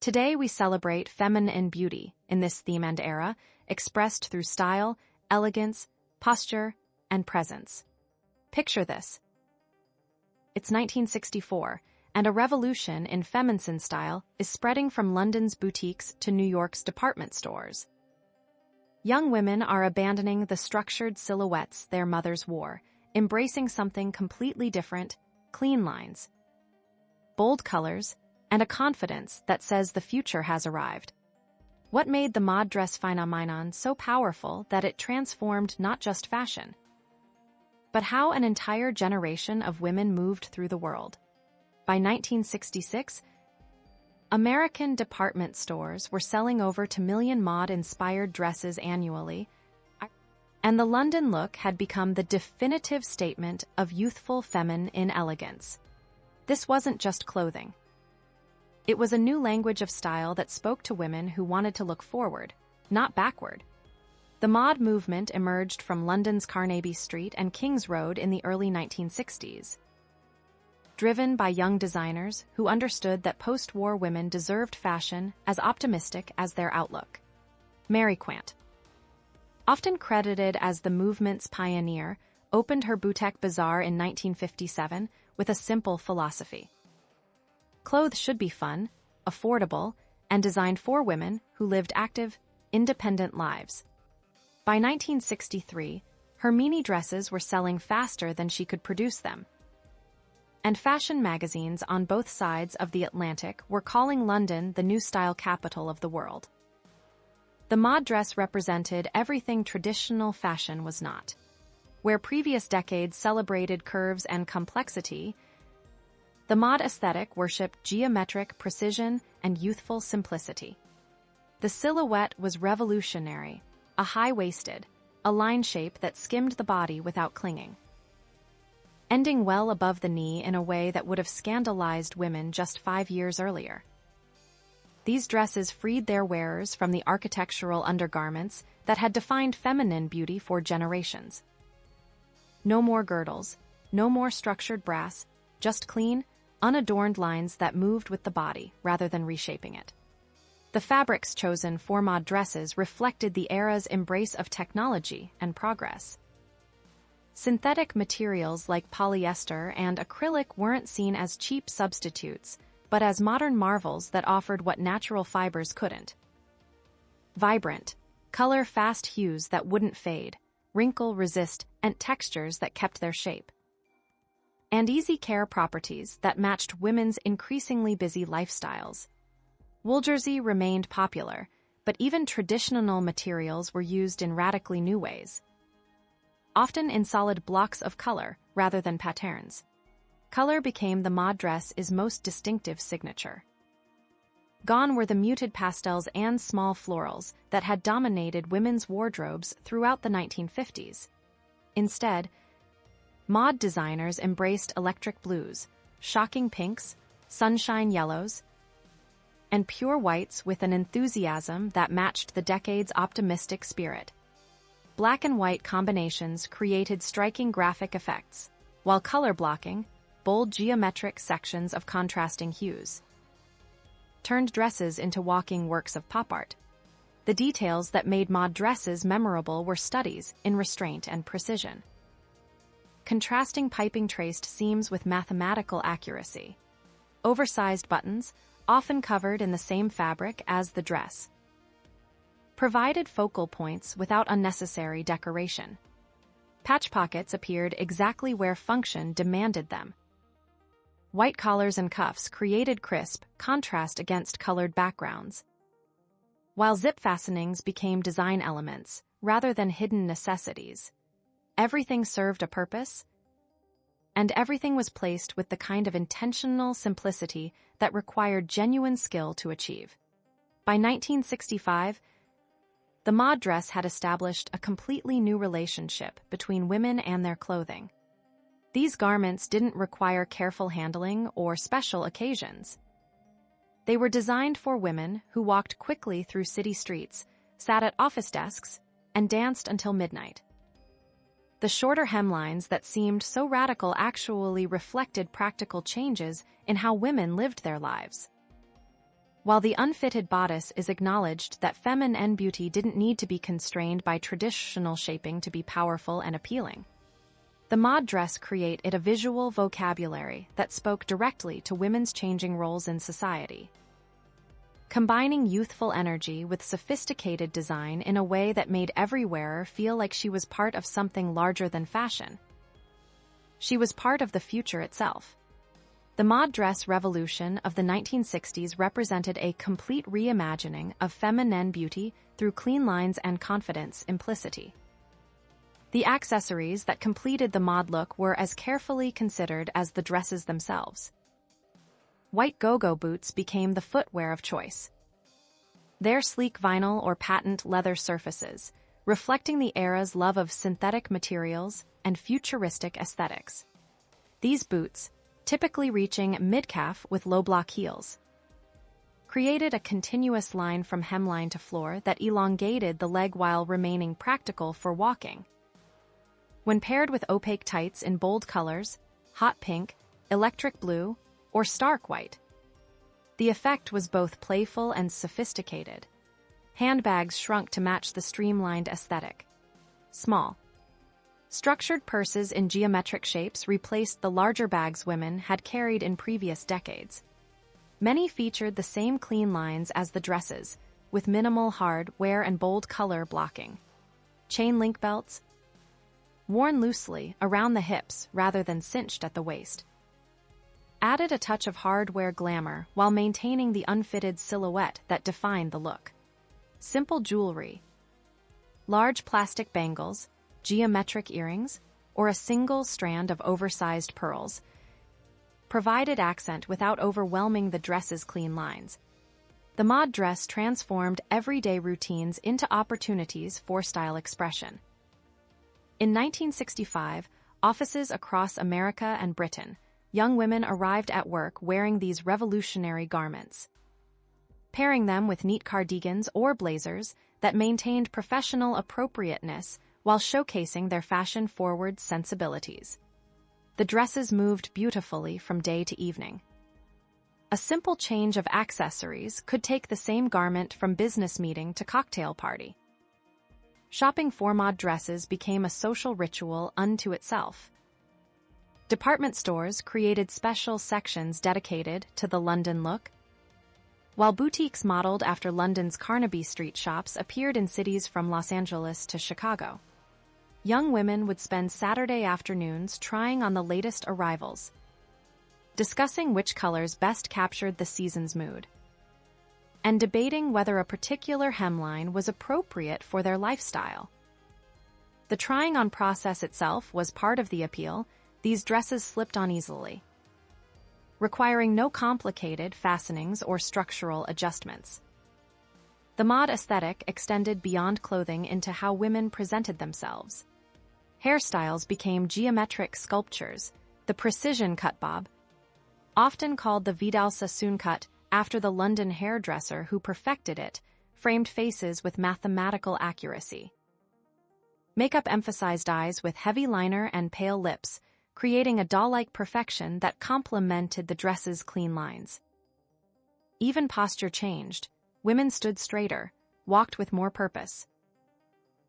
Today we celebrate feminine beauty in this theme and era, expressed through style, elegance, posture, and presence. Picture this. It's 1964, and a revolution in feminine style is spreading from London's boutiques to New York's department stores. Young women are abandoning the structured silhouettes their mothers wore, embracing something completely different: clean lines, bold colors, and a confidence that says the future has arrived. What made the mod dress phenomenon so powerful that it transformed not just fashion, but how an entire generation of women moved through the world? By 1966, American department stores were selling over 2 million mod-inspired dresses annually, and the London look had become the definitive statement of youthful feminine elegance. This wasn't just clothing. It was a new language of style that spoke to women who wanted to look forward, not backward. The mod movement emerged from London's Carnaby Street and King's Road in the early 1960s. Driven by young designers who understood that post-war women deserved fashion as optimistic as their outlook. Mary Quant, often credited as the movement's pioneer, opened her boutique bazaar in 1957 with a simple philosophy. Clothes should be fun, affordable, and designed for women who lived active, independent lives. By 1963, her mini dresses were selling faster than she could produce them, and fashion magazines on both sides of the Atlantic were calling London the new style capital of the world. The mod dress represented everything traditional fashion was not. Where previous decades celebrated curves and complexity, the mod aesthetic worshipped geometric precision and youthful simplicity. The silhouette was revolutionary, a high-waisted, a line shape that skimmed the body without clinging, ending well above the knee in a way that would have scandalized women just 5 years earlier. These dresses freed their wearers from the architectural undergarments that had defined feminine beauty for generations. No more girdles, no more structured brass, just clean, unadorned lines that moved with the body rather than reshaping it. The fabrics chosen for mod dresses reflected the era's embrace of technology and progress. Synthetic materials like polyester and acrylic weren't seen as cheap substitutes, but as modern marvels that offered what natural fibers couldn't. Vibrant, color-fast hues that wouldn't fade, wrinkle-resist, and textures that kept their shape. And easy care properties that matched women's increasingly busy lifestyles. Wool jersey remained popular, but even traditional materials were used in radically new ways, often in solid blocks of color rather than patterns. Color became the mod dress's most distinctive signature. Gone were the muted pastels and small florals that had dominated women's wardrobes throughout the 1950s. Instead, mod designers embraced electric blues, shocking pinks, sunshine yellows, and pure whites with an enthusiasm that matched the decade's optimistic spirit. Black and white combinations created striking graphic effects, while color blocking, bold geometric sections of contrasting hues, turned dresses into walking works of pop art. The details that made mod dresses memorable were studies in restraint and precision, contrasting piping traced seams with mathematical accuracy, oversized buttons, often covered in the same fabric as the dress, provided focal points without unnecessary decoration. Patch pockets appeared exactly where function demanded them. White collars and cuffs created crisp contrast against colored backgrounds, while zip fastenings became design elements rather than hidden necessities. Everything served a purpose, and everything was placed with the kind of intentional simplicity that required genuine skill to achieve. By 1965, the mod dress had established a completely new relationship between women and their clothing. These garments didn't require careful handling or special occasions. They were designed for women who walked quickly through city streets, sat at office desks, and danced until midnight. The shorter hemlines that seemed so radical actually reflected practical changes in how women lived their lives. while the unfitted bodice is acknowledged that feminine beauty didn't need to be constrained by traditional shaping to be powerful and appealing. The mod dress created a visual vocabulary that spoke directly to women's changing roles in society, combining youthful energy with sophisticated design in a way that made every wearer feel like she was part of something larger than fashion. She was part of the future itself. The mod dress revolution of the 1960s represented a complete reimagining of feminine beauty through clean lines and confidence simplicity. The accessories that completed the mod look were as carefully considered as the dresses themselves. White go-go boots became the footwear of choice. Their sleek vinyl or patent leather surfaces, reflecting the era's love of synthetic materials and futuristic aesthetics. These boots, typically reaching mid-calf with low-block heels, created a continuous line from hemline to floor that elongated the leg while remaining practical for walking. When paired with opaque tights in bold colors, hot pink, electric blue, or stark white, the effect was both playful and sophisticated. Handbags shrunk to match the streamlined aesthetic. Small, structured purses in geometric shapes replaced the larger bags women had carried in previous decades. Many featured the same clean lines as the dresses, with minimal hardware and bold color blocking. Chain link belts, worn loosely around the hips rather than cinched at the waist, added a touch of hardware glamour while maintaining the unfitted silhouette that defined the look. Simple jewelry, large plastic bangles, geometric earrings, or a single strand of oversized pearls, provided accent without overwhelming the dress's clean lines. The mod dress transformed everyday routines into opportunities for style expression. In 1965, offices across America and Britain, young women arrived at work wearing these revolutionary garments, pairing them with neat cardigans or blazers that maintained professional appropriateness while showcasing their fashion-forward sensibilities. The dresses moved beautifully from day to evening. A simple change of accessories could take the same garment from business meeting to cocktail party. Shopping for mod dresses became a social ritual unto itself. Department stores created special sections dedicated to the London look, while boutiques modeled after London's Carnaby street shops appeared in cities from Los Angeles to Chicago. Young women would spend Saturday afternoons trying on the latest arrivals, discussing which colors best captured the season's mood, and debating whether a particular hemline was appropriate for their lifestyle. The trying-on process itself was part of the appeal. These dresses slipped on easily, requiring no complicated fastenings or structural adjustments. The mod aesthetic extended beyond clothing into how women presented themselves. Hairstyles became geometric sculptures. The precision cut bob, often called the Vidal Sassoon cut after the London hairdresser who perfected it, framed faces with mathematical accuracy. Makeup emphasized eyes with heavy liner and pale lips, creating a doll-like perfection that complemented the dress's clean lines. Even posture changed. Women stood straighter, walked with more purpose,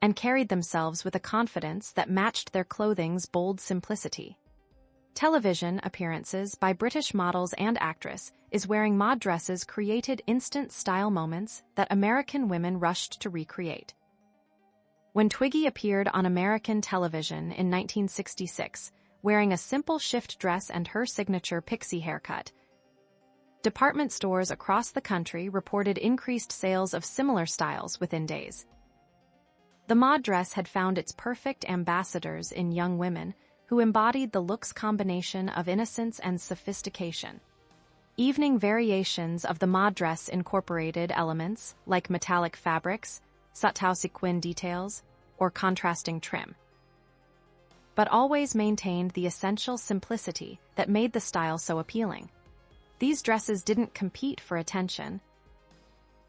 and carried themselves with a confidence that matched their clothing's bold simplicity. Television appearances by British models and actresses wearing mod dresses created instant style moments that American women rushed to recreate. When Twiggy appeared on American television in 1966, wearing a simple shift dress and her signature pixie haircut, department stores across the country reported increased sales of similar styles within days. The mod dress had found its perfect ambassadors in young women who embodied the look's combination of innocence and sophistication. Evening variations of the mod dress incorporated elements like metallic fabrics, subtle sequin details, or contrasting trim, but always maintained the essential simplicity that made the style so appealing. These dresses didn't compete for attention.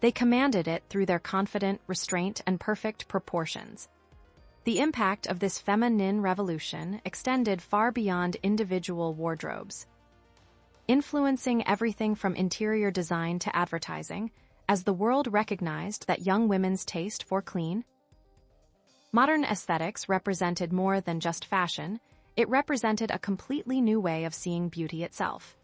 They commanded it through their confident restraint and perfect proportions. The impact of this feminine revolution extended far beyond individual wardrobes. influencing everything from interior design to advertising, as the world recognized that young women's taste for clean, modern aesthetics represented more than just fashion. It represented a completely new way of seeing beauty itself.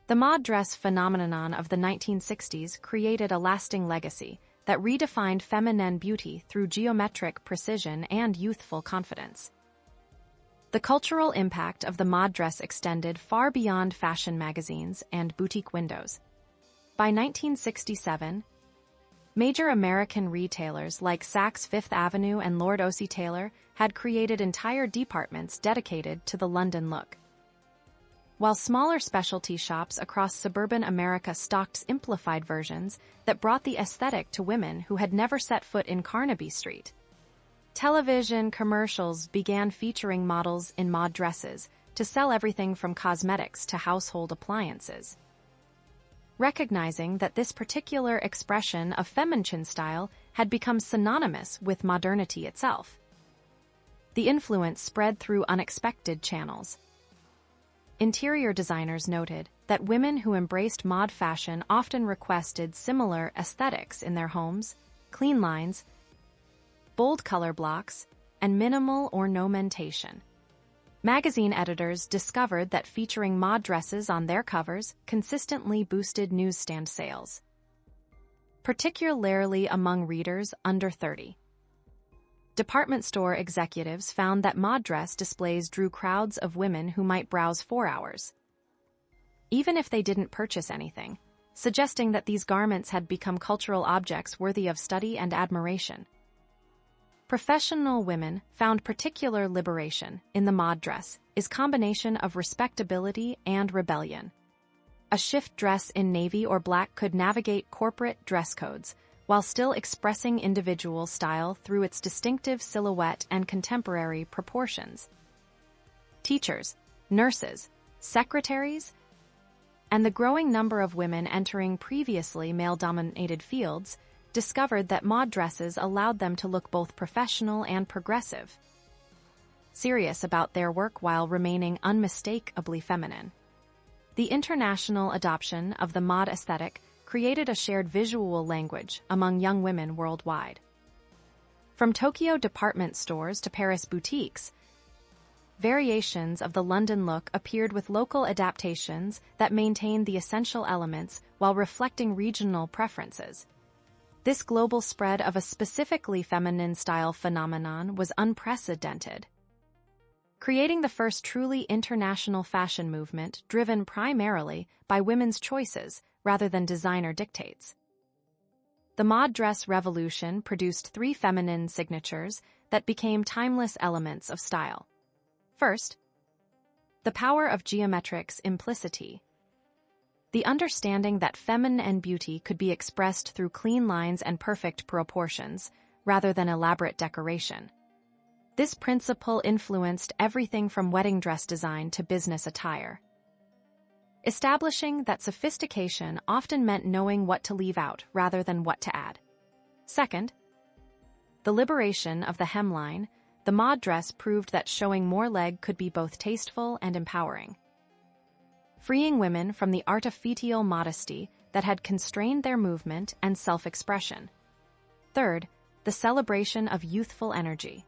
The mod dress phenomenon of the 1960s created a lasting legacy that redefined feminine beauty through geometric precision and youthful confidence. The cultural impact of the mod dress extended far beyond fashion magazines and boutique windows. By 1967, major American retailers like Saks Fifth Avenue and Lord O.C. Taylor had created entire departments dedicated to the London look, while smaller specialty shops across suburban America stocked simplified versions that brought the aesthetic to women who had never set foot in Carnaby Street. Television commercials began featuring models in mod dresses to sell everything from cosmetics to household appliances. Recognizing that this particular expression of feminine style had become synonymous with modernity itself, the influence spread through unexpected channels. Interior designers noted that women who embraced mod fashion often requested similar aesthetics in their homes: clean lines, bold color blocks, and minimal ornamentation. Magazine editors discovered that featuring mod dresses on their covers consistently boosted newsstand sales, particularly among readers under 30. Department store executives found that mod dress displays drew crowds of women who might browse for hours, even if they didn't purchase anything, suggesting that these garments had become cultural objects worthy of study and admiration. Professional women found particular liberation in the mod dress is combination of respectability and rebellion. A shift dress in navy or black could navigate corporate dress codes while still expressing individual style through its distinctive silhouette and contemporary proportions. Teachers, nurses, secretaries, and the growing number of women entering previously male-dominated fields discovered that mod dresses allowed them to look both professional and progressive, serious about their work while remaining unmistakably feminine. The international adoption of the mod aesthetic created a shared visual language among young women worldwide. From Tokyo department stores to Paris boutiques, variations of the London look appeared with local adaptations that maintained the essential elements while reflecting regional preferences. This global spread of a specifically feminine style phenomenon was unprecedented, creating the first truly international fashion movement driven primarily by women's choices rather than designer dictates. The mod dress revolution produced three feminine signatures that became timeless elements of style. First, the power of geometric simplicity. The understanding that feminine beauty could be expressed through clean lines and perfect proportions, rather than elaborate decoration. This principle influenced everything from wedding dress design to business attire, establishing that sophistication often meant knowing what to leave out rather than what to add. Second, the liberation of the hemline. The mod dress proved that showing more leg could be both tasteful and empowering, freeing women from the artificial modesty that had constrained their movement and self-expression. Third, the celebration of youthful energy.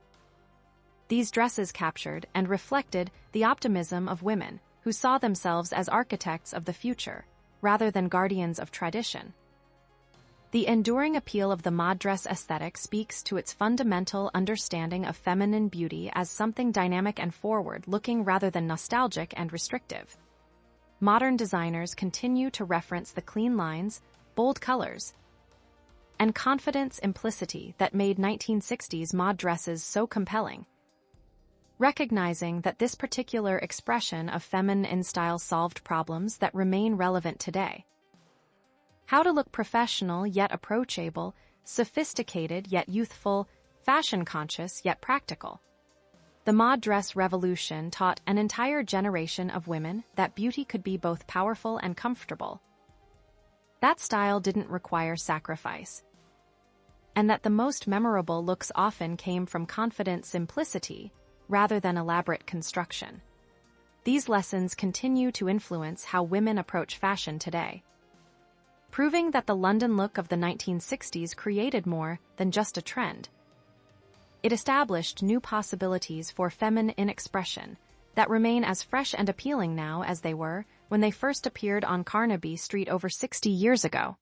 These dresses captured and reflected the optimism of women who saw themselves as architects of the future, rather than guardians of tradition. The enduring appeal of the mod dress aesthetic speaks to its fundamental understanding of feminine beauty as something dynamic and forward-looking rather than nostalgic and restrictive. Modern designers continue to reference the clean lines, bold colors, and confident simplicity that made 1960s mod dresses so compelling, recognizing that this particular expression of feminine style solved problems that remain relevant today. How to look professional yet approachable, sophisticated yet youthful, fashion-conscious yet practical. The mod dress revolution taught an entire generation of women that beauty could be both powerful and comfortable, that style didn't require sacrifice, and that the most memorable looks often came from confident simplicity rather than elaborate construction. These lessons continue to influence how women approach fashion today, proving that the London look of the 1960s created more than just a trend. It established new possibilities for feminine expression that remain as fresh and appealing now as they were when they first appeared on Carnaby Street over 60 years ago.